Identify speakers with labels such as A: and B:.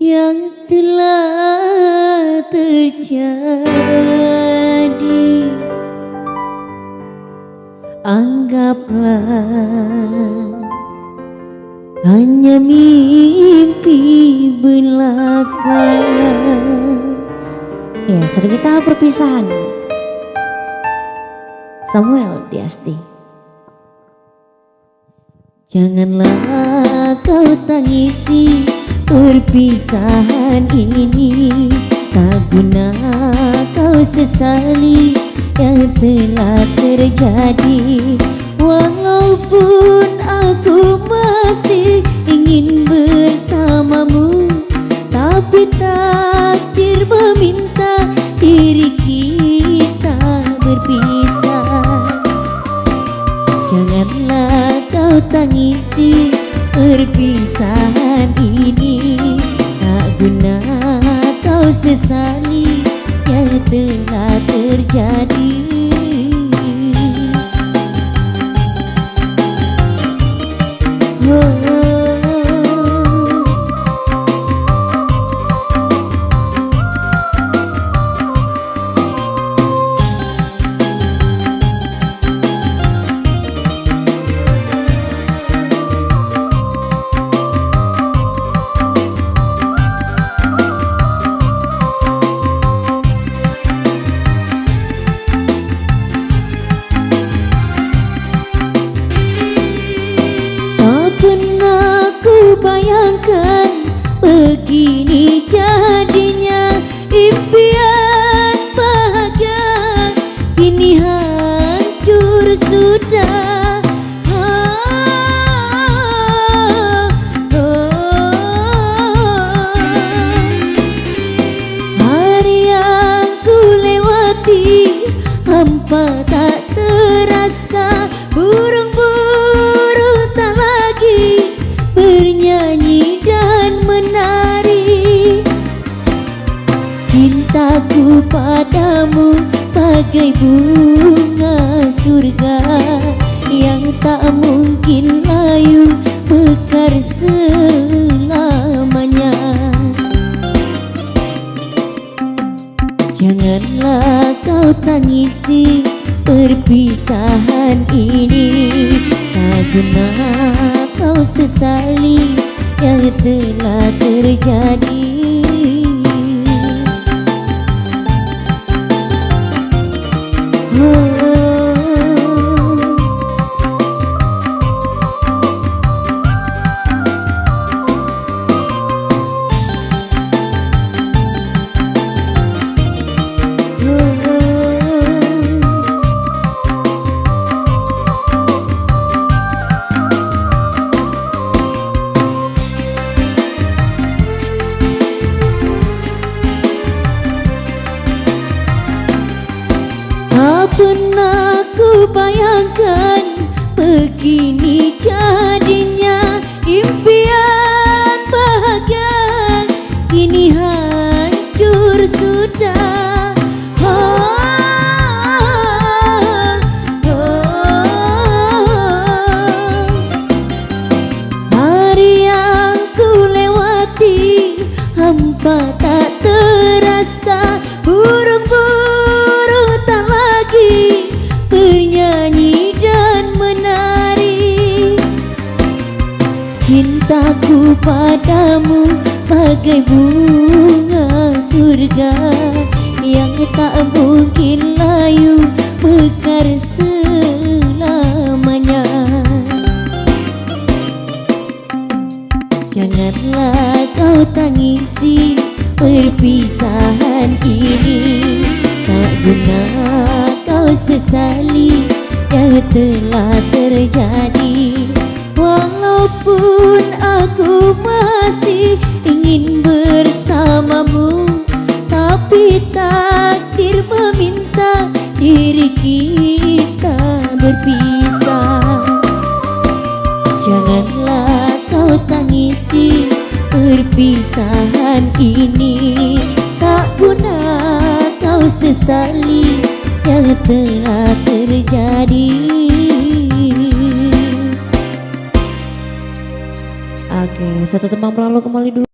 A: yang telah terjadi. Anggaplah hanya mimpi belaka. Ya, sudah kita perpisahan. Samuel Diasti. Janganlah kau tangisi perpisahan ini, tak guna kau sesali yang telah terjadi. Walaupun aku masih ingin bersamamu, tapi takdir meminta diri kita berpisah. Janganlah kau tangisi perpisahan ini, tak guna kau sesali yang telah terjadi. Bayangkan begini jadinya impian bahagia, kini hancur sudah. Hari yang ku lewati hampa tak terasa, burung-burung tak lagi bernyanyi dan menari. Cintaku padamu bagai bunga surga yang tak mungkin layu mekar selamanya. Janganlah kau tangisi perpisahan ini, tak guna kau sesali yang telah terjadi. Pernah ku bayangkan begini jadinya impian bahagia, kini hancur sudah. Hari yang ku lewati hampa tak terasa, burung-burung tak lagi bernyanyi dan menari. Cintaku padamu bagai bunga surga yang tak mungkin layu mekar selamanya. Janganlah kau tangisi perpisahan ini, tak guna kau sesali yang telah terjadi. Walaupun aku masih ingin bersamamu, tapi takdir meminta diri kita berpisah. Janganlah kau tangisi perpisahan ini, tak guna kau sesali yang telah terjadi. Oke, satu tembang lalu kembali dulu.